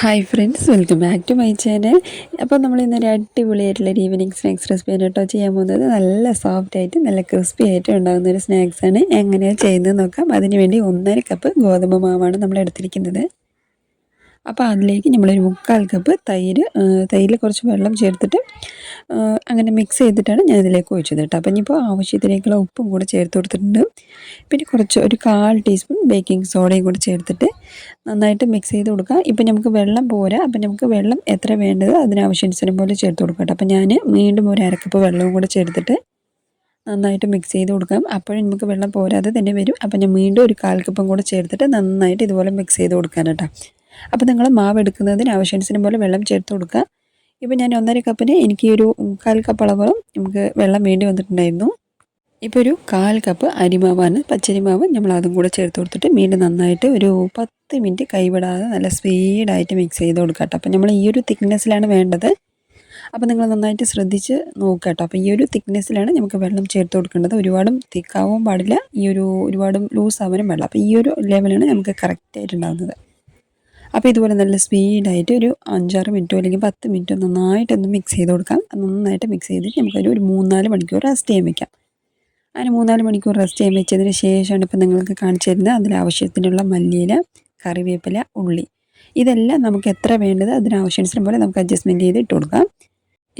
Hi friends, welcome back to my channel. അപ്പോൾ നമ്മൾ ഇന്നൊരു അടിപൊളിയായിട്ടുള്ളൊരു ഈവനിങ് സ്നാക്സ് റെസിപ്പിയാണ് കേട്ടോ ചെയ്യാൻ പോകുന്നത്. നല്ല സോഫ്റ്റ് ആയിട്ട് നല്ല ക്രിസ്പി ആയിട്ട് ഉണ്ടാകുന്ന ഒരു സ്നാക്സാണ്. എങ്ങനെയാണ് ചെയ്യുന്നത് നോക്കാം. അതിന് വേണ്ടി 1.5 കപ്പ് ഗോതമ്പ് മാവാണ് നമ്മൾ എടുത്തിരിക്കുന്നത്. അപ്പോൾ അതിലേക്ക് നമ്മളൊരു 3/4 കപ്പ് തൈരിൽ കുറച്ച് വെള്ളം ചേർത്തിട്ട് അങ്ങനെ മിക്സ് ചെയ്തിട്ടാണ് ഞാൻ ഇതിലേക്ക് ഒഴിച്ചത് കേട്ടോ. അപ്പോൾ ഇനിയിപ്പോൾ ആവശ്യത്തിലേക്കുള്ള ഉപ്പും കൂടെ ചേർത്ത് കൊടുത്തിട്ടുണ്ട്. പിന്നെ ഒരു 1/4 ടീസ്പൂൺ ബേക്കിംഗ് സോഡയും കൂടെ ചേർത്തിട്ട് നന്നായിട്ട് മിക്സ് ചെയ്ത് കൊടുക്കുക. ഇപ്പം നമുക്ക് വെള്ളം പോരാ, അപ്പം നമുക്ക് വെള്ളം എത്ര വേണ്ടത് അതിനാവശ്യാനുസരണം പോലെ ചേർത്ത് കൊടുക്കാം കേട്ടോ. അപ്പോൾ ഞാൻ വീണ്ടും ഒരു 1/2 കപ്പ് വെള്ളവും കൂടെ ചേർത്തിട്ട് നന്നായിട്ട് മിക്സ് ചെയ്ത് കൊടുക്കാം. അപ്പോഴും നമുക്ക് വെള്ളം പോരാതെ തന്നെ വരും. അപ്പം ഞാൻ വീണ്ടും ഒരു 1/4 കപ്പും കൂടെ ചേർത്തിട്ട് നന്നായിട്ട് ഇതുപോലെ മിക്സ് ചെയ്ത് കൊടുക്കാൻ കേട്ടോ. അപ്പോൾ നിങ്ങൾ മാവ് എടുക്കുന്നതിന് ആവശ്യാനുസരണം പോലെ വെള്ളം ചേർത്ത് കൊടുക്കുക. ഇപ്പോൾ ഞാൻ 1.5 കപ്പിന് എനിക്ക് ഒരു 1/4 കപ്പ് അളവോളം നമുക്ക് വെള്ളം വേണ്ടി വന്നിട്ടുണ്ടായിരുന്നു. ഇപ്പോൾ ഒരു 1/4 കപ്പ് അരിമാവാണ്, പച്ചരിമാവ്. നമ്മൾ അതും കൂടെ ചേർത്ത് കൊടുത്തിട്ട് വീണ്ടും നന്നായിട്ട് ഒരു 10 മിനിറ്റ് കൈവിടാതെ നല്ല സ്പീഡായിട്ട് മിക്സ് ചെയ്ത് കൊടുക്കുക കേട്ടോ. അപ്പോൾ നമ്മൾ ഈ ഒരു തിക്നെസ്സിലാണ് വേണ്ടത്. അപ്പോൾ നിങ്ങൾ നന്നായിട്ട് ശ്രദ്ധിച്ച് നോക്കുക കേട്ടോ. അപ്പോൾ ഈ ഒരു തിക്നെസ്സിലാണ് നമുക്ക് വെള്ളം ചേർത്ത് കൊടുക്കേണ്ടത്. ഒരുപാടും തിക്കാവാൻ പാടില്ല, ഒരുപാടും ലൂസ് ആവാനും പാടില്ല. അപ്പോൾ ഈ ഒരു ലെവലാണ് നമുക്ക് കറക്റ്റായിട്ടുണ്ടാകുന്നത്. അപ്പോൾ ഇതുപോലെ നല്ല സ്പീഡായിട്ട് ഒരു 5-6 മിനിറ്റോ അല്ലെങ്കിൽ 10 മിനിറ്റോ നന്നായിട്ടൊന്ന് മിക്സ് ചെയ്ത് കൊടുക്കാം. നന്നായിട്ട് മിക്സ് ചെയ്തിട്ട് നമുക്കൊരു 3-4 മണിക്കൂർ റെസ്റ്റ് ചെയ്യാൻ വയ്ക്കാം. അങ്ങനെ 3-4 മണിക്കൂർ റെസ്റ്റ് ചെയ്യാൻ വെച്ചതിന് ശേഷമാണ് ഇപ്പോൾ നിങ്ങൾക്ക് കാണിച്ചു തരുന്നത്. അതിലാവശ്യത്തിനുള്ള മല്ലിയില, കറിവേപ്പില, ഉള്ളി, ഇതെല്ലാം നമുക്ക് എത്ര വേണ്ടത് അതിനാവശ്യാനുസരണം പോലെ നമുക്ക് അഡ്ജസ്റ്റ്മെൻറ്റ് ചെയ്ത് ഇട്ട് കൊടുക്കാം.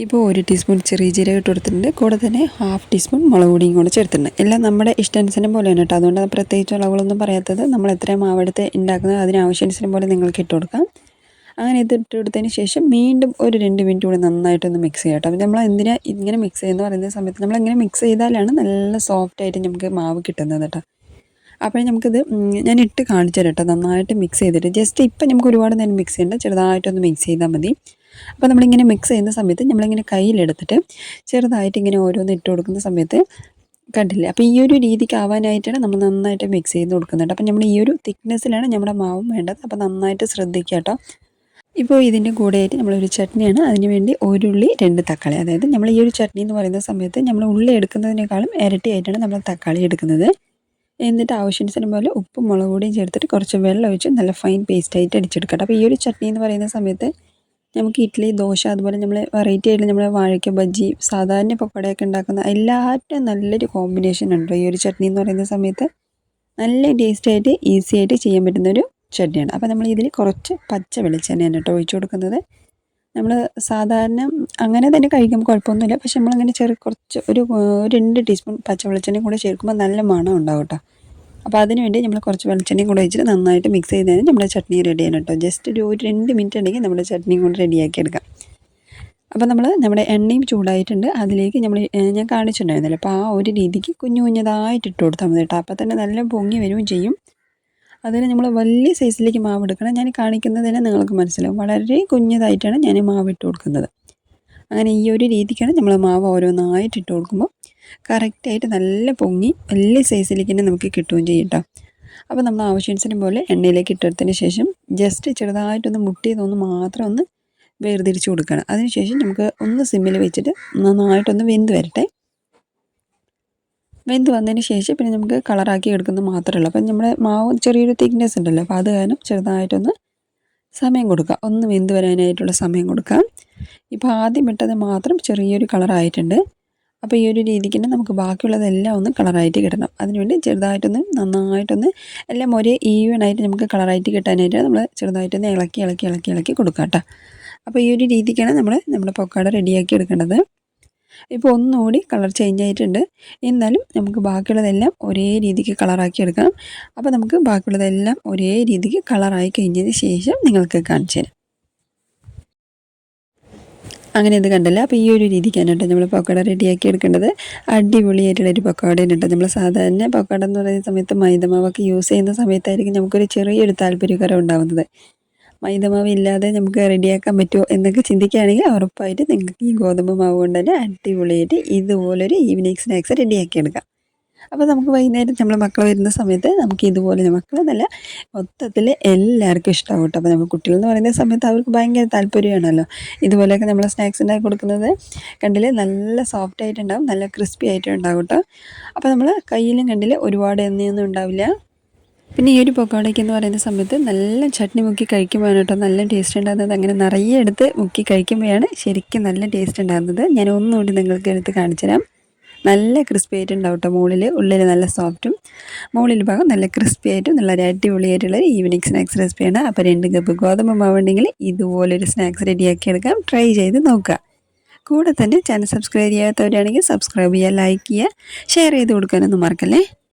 ഇപ്പോൾ 1 ടീസ്പൂൺ ചെറിയ ജീരകം ഇട്ട് കൊടുത്തിട്ടുണ്ട്. കൂടെ തന്നെ 1/2 ടീസ്പൂൺ മുളക് പൊടിയും കൂടെ ചേർത്തിട്ടുണ്ട്. എല്ലാം നമ്മുടെ ഇഷ്ടാനുസരണം പോലെയാണ് കേട്ടോ. അതുകൊണ്ട് പ്രത്യേകിച്ച് അളവുകളൊന്നും പറയാത്തത്. നമ്മൾ എത്ര മാവെടുത്ത് ഉണ്ടാക്കുന്നത് അതിനാവശ്യാനുസരണം പോലെ നിങ്ങൾക്ക് ഇട്ട് കൊടുക്കാം. അങ്ങനെ ഇത് ഇട്ട് കൊടുത്തതിന് ശേഷം വീണ്ടും ഒരു 2 മിനിറ്റ് കൂടി നന്നായിട്ടൊന്ന് മിക്സ് ചെയ്യാം കേട്ടോ. അപ്പോൾ നമ്മൾ എന്തിനാ ഇങ്ങനെ മിക്സ് ചെയ്യുന്ന പറയുന്ന സമയത്ത് നമ്മളിങ്ങനെ മിക്സ് ചെയ്താലാണ് നല്ല സോഫ്റ്റായിട്ട് നമുക്ക് മാവ് കിട്ടുന്നത് കേട്ടോ. അപ്പോൾ നമുക്കിത് ഞാൻ ഇട്ട് കാണിച്ചു തരാം കേട്ടോ. നന്നായിട്ട് മിക്സ് ചെയ്തിട്ട് ജസ്റ്റ് ഇപ്പം നമുക്ക് ഒരുപാട് നേരം മിക്സ് ചെയ്യേണ്ട, ചെറുതായിട്ടൊന്ന് മിക്സ് ചെയ്താൽ മതി. അപ്പോൾ നമ്മളിങ്ങനെ മിക്സ് ചെയ്യുന്ന സമയത്ത് നമ്മളിങ്ങനെ കയ്യിലെടുത്തിട്ട് ചെറുതായിട്ട് ഇങ്ങനെ ഓരോന്ന് ഇട്ട് കൊടുക്കുന്ന സമയത്ത് കണ്ടില്ലേ. അപ്പോൾ ഈ ഒരു രീതിക്ക് ആവാനായിട്ടാണ് നമ്മൾ നന്നായിട്ട് മിക്സ് ചെയ്ത് കൊടുക്കുന്നത്. അപ്പം നമ്മൾ ഈ ഒരു തിക്നെസ്സിലാണ് നമ്മുടെ മാവും വേണ്ടത്. അപ്പോൾ നന്നായിട്ട് ശ്രദ്ധിക്കുക കേട്ടോ. ഇപ്പോൾ ഇതിൻ്റെ കൂടെയായിട്ട് നമ്മളൊരു ചട്നിയാണ്. അതിന് വേണ്ടി 1 ഉള്ളി 2 തക്കാളി. അതായത് നമ്മൾ ഈ ഒരു ചട്നി എന്ന് പറയുന്ന സമയത്ത് നമ്മൾ ഉള്ളി എടുക്കുന്നതിനേക്കാളും ഇരട്ടിയായിട്ടാണ് നമ്മൾ തക്കാളി എടുക്കുന്നത്. എന്നിട്ട് ആവശ്യാനുസരണം പോലെ ഉപ്പും മുളക് പൊടിയും ചേർത്തിട്ട് കുറച്ച് വെള്ളം ഒഴിച്ച് നല്ല ഫൈൻ പേസ്റ്റായിട്ട് അടിച്ചെടുക്കട്ടെ. അപ്പോൾ ഈ ഒരു ചട്നി എന്ന് പറയുന്ന സമയത്ത് നമുക്ക് ഇഡ്ഡലി, ദോശ, അതുപോലെ നമ്മൾ വെറൈറ്റി ആയിട്ട് നമ്മൾ വാഴയ്ക്ക ബജ്ജി, സാധാരണ പപ്പടയൊക്കെ ഉണ്ടാക്കുന്ന എല്ലാറ്റിനും നല്ലൊരു കോമ്പിനേഷൻ ഉണ്ടോ ഈ ഒരു ചട്നി എന്ന് പറയുന്ന സമയത്ത്. നല്ല ടേസ്റ്റായിട്ട് ഈസി ആയിട്ട് ചെയ്യാൻ പറ്റുന്നൊരു ചട്നിയാണ്. അപ്പോൾ നമ്മൾ ഇതിൽ കുറച്ച് പച്ച വെളിച്ചെണ്ണയാണ് കേട്ടോ ഒഴിച്ചു കൊടുക്കുന്നത്. നമ്മൾ സാധാരണ അങ്ങനെ തന്നെ കഴിക്കുമ്പോൾ കുഴപ്പമൊന്നുമില്ല. പക്ഷെ നമ്മളങ്ങനെ കുറച്ച് ഒരു 2 ടീസ്പൂൺ പച്ച വെളിച്ചെണ്ണയും കൂടെ ചേർക്കുമ്പോൾ നല്ല മണം ഉണ്ടാവും കേട്ടോ. അപ്പോൾ അതിന് വേണ്ടി നമ്മൾ കുറച്ച് വെളിച്ചെണ്ണയും കൂടെ ഒഴിച്ചിട്ട് നന്നായിട്ട് മിക്സ് ചെയ്തതിന് നമ്മുടെ ചട്നി റെഡിയാണ് കേട്ടോ. ജസ്റ്റ് ഒരു 2 മിനിറ്റ് ഉണ്ടെങ്കിൽ നമ്മുടെ ചട്നിയും കൊണ്ട് റെഡിയാക്കി എടുക്കാം. അപ്പോൾ നമ്മുടെ എണ്ണയും ചൂടായിട്ടുണ്ട്. അതിലേക്ക് ഞാൻ കാണിച്ചിട്ടുണ്ടായിരുന്നല്ലോ. അപ്പോൾ ആ ഒരു രീതിക്ക് കുഞ്ഞതായിട്ട് ഇട്ട് കൊടുത്താൽ മതി കേട്ടോ. അപ്പോൾ തന്നെ നല്ല പൊങ്ങി വരികയും ചെയ്യും. അതിന് നമ്മൾ വലിയ സൈസിലേക്ക് മാവ് എടുക്കണം. ഞാൻ കാണിക്കുന്നതിന് നിങ്ങൾക്ക് മനസ്സിലാവും. വളരെ കുഞ്ഞതായിട്ടാണ് ഞാൻ മാവ് ഇട്ട് കൊടുക്കുന്നത്. അങ്ങനെ ഈ ഒരു രീതിക്കാണ് നമ്മൾ മാവ് ഓരോന്നായിട്ട് ഇട്ട് കൊടുക്കുമ്പോൾ കറക്റ്റായിട്ട് നല്ല പൊങ്ങി വലിയ സൈസിലേക്ക് തന്നെ നമുക്ക് കിട്ടുകയും ചെയ്യും കേട്ടോ. അപ്പോൾ നമ്മൾ ആവശ്യാനുസരണം പോലെ എണ്ണയിലേക്ക് ഇട്ടെടുത്തതിന് ശേഷം ജസ്റ്റ് ചെറുതായിട്ടൊന്ന് മുട്ടിയതൊന്ന് മാത്രം ഒന്ന് വേർതിരിച്ച് കൊടുക്കണം. അതിനുശേഷം നമുക്ക് ഒന്ന് സിമ്മിൽ വെച്ചിട്ട് നന്നായിട്ടൊന്ന് വെന്ത് വരട്ടെ. വെന്ത് വന്നതിന് ശേഷം പിന്നെ നമുക്ക് കളറാക്കി എടുക്കുന്നത് മാത്രമേ ഉള്ളൂ. അപ്പം നമ്മുടെ മാവ് ചെറിയൊരു തിക്നെസ് ഉണ്ടല്ലോ. അപ്പോൾ അത് കാരണം ചെറുതായിട്ടൊന്ന് സമയം കൊടുക്കുക, ഒന്ന് വെന്ത് വരാനായിട്ടുള്ള സമയം കൊടുക്കാം. ഇപ്പോൾ ആദ്യം ഇട്ടത് മാത്രം ചെറിയൊരു കളറായിട്ടുണ്ട്. അപ്പോൾ ഈ ഒരു രീതിക്ക് തന്നെ നമുക്ക് ബാക്കിയുള്ളതെല്ലാം ഒന്ന് കളറായിട്ട് കിട്ടണം. അതിനുവേണ്ടി ചെറുതായിട്ടൊന്ന് നന്നായിട്ടൊന്ന് എല്ലാം ഒരേ ഈവനായിട്ട് നമുക്ക് കളറായിട്ട് കിട്ടാനായിട്ട് നമ്മൾ ചെറുതായിട്ടൊന്ന് ഇളക്കി കൊടുക്കാം കേട്ടോ. അപ്പോൾ ഈ ഒരു രീതിക്കാണ് നമ്മുടെ പൊക്കാട റെഡിയാക്കി എടുക്കേണ്ടത്. ഇപ്പോൾ ഒന്നുകൂടി കളർ ചേഞ്ച് ആയിട്ടുണ്ട്. എന്നാലും നമുക്ക് ബാക്കിയുള്ളതെല്ലാം ഒരേ രീതിക്ക് കളറാക്കി എടുക്കാം. അപ്പോൾ നമുക്ക് ബാക്കിയുള്ളതെല്ലാം ഒരേ രീതിക്ക് കളറായി കഴിഞ്ഞതിന് ശേഷം നിങ്ങൾക്ക് കാണിച്ചു തരാം. അങ്ങനെ ഇത് കണ്ടല്ല. അപ്പോൾ ഈ ഒരു രീതിക്കാണ് കേട്ടോ നമ്മൾ പക്കോട റെഡിയാക്കി എടുക്കേണ്ടത്. അടിപൊളിയായിട്ടുള്ളൊരു പക്കോടയാണ് കേട്ടോ. നമ്മൾ സാധാരണ പക്കോട എന്ന് പറയുന്ന സമയത്ത് മൈദമാവൊക്കെ യൂസ് ചെയ്യുന്ന സമയത്തായിരിക്കും നമുക്കൊരു ചെറിയൊരു താല്പര്യകരം ഉണ്ടാകുന്നത്. മൈദമാവ് ഇല്ലാതെ നമുക്ക് റെഡിയാക്കാൻ പറ്റുമോ എന്നൊക്കെ ചിന്തിക്കുകയാണെങ്കിൽ ഉറപ്പായിട്ട് നിങ്ങൾക്ക് ഈ ഗോതമ്പ് മാവ് കൊണ്ട് തന്നെ അടിപൊളിയായിട്ട് ഇതുപോലൊരു ഈവനിങ് സ്നാക്സ് റെഡിയാക്കി എടുക്കാം. അപ്പോൾ നമുക്ക് വൈകുന്നേരം നമ്മൾ മക്കൾ വരുന്ന സമയത്ത് നമുക്ക് ഇതുപോലെ മക്കൾ നല്ല മൊത്തത്തിൽ എല്ലാവർക്കും ഇഷ്ടമാവും കേട്ടോ. അപ്പോൾ നമ്മൾ കുട്ടികളെന്ന് പറയുന്ന സമയത്ത് അവർക്ക് ഭയങ്കര താല്പര്യമാണല്ലോ ഇതുപോലെയൊക്കെ നമ്മൾ സ്നാക്സ് ഉണ്ടാക്കി കൊടുക്കുന്നത്. കണ്ടില്ലേ, നല്ല സോഫ്റ്റ് ആയിട്ടുണ്ടാവും, നല്ല ക്രിസ്പി ആയിട്ടും ഉണ്ടാവും കേട്ടോ. അപ്പോൾ നമ്മൾ കയ്യിലും കണ്ടില്ലേ ഒരുപാട് എണ്ണയൊന്നും ഉണ്ടാവില്ല. പിന്നെ ഈ ഒരു പക്കോടയ്ക്ക് എന്ന് പറയുന്ന സമയത്ത് നല്ല ചട്നി മുക്കി കഴിക്കുമ്പോഴാണ് കേട്ടോ നല്ല ടേസ്റ്റ് ഉണ്ടാകുന്നത്. അങ്ങനെ നിറയെ എടുത്ത് മുക്കി കഴിക്കുമ്പോഴാണ് ശരിക്കും നല്ല ടേസ്റ്റ് ഉണ്ടാകുന്നത്. ഞാൻ ഒന്നുകൂടി നിങ്ങൾക്ക് എടുത്ത് കാണിച്ചു തരാം. നല്ല ക്രിസ്പി ആയിട്ടുണ്ടാവും കേട്ടോ. ഉള്ളിൽ നല്ല സോഫ്റ്റും മുകളിൽ ഭാഗം നല്ല ക്രിസ്പി ആയിട്ടും നല്ല ഒരു അടിപൊളിയായിട്ടുള്ള ഈവനിങ് സ്നാക്സ് റെസിപ്പിയാണ്. അപ്പോൾ 2 കപ്പ് ഗോതമ്പ് മാവുണ്ടെങ്കിൽ ഇതുപോലൊരു സ്നാക്സ് റെഡിയാക്കി എടുക്കാം. ട്രൈ ചെയ്ത് നോക്കുക. കൂടെ തന്നെ ചാനൽ സബ്സ്ക്രൈബ് ചെയ്യാത്തവരാണെങ്കിൽ സബ്സ്ക്രൈബ് ചെയ്യുക, ലൈക്ക് ചെയ്യുക, ഷെയർ ചെയ്ത് കൊടുക്കാനൊന്നും മറക്കല്ലേ.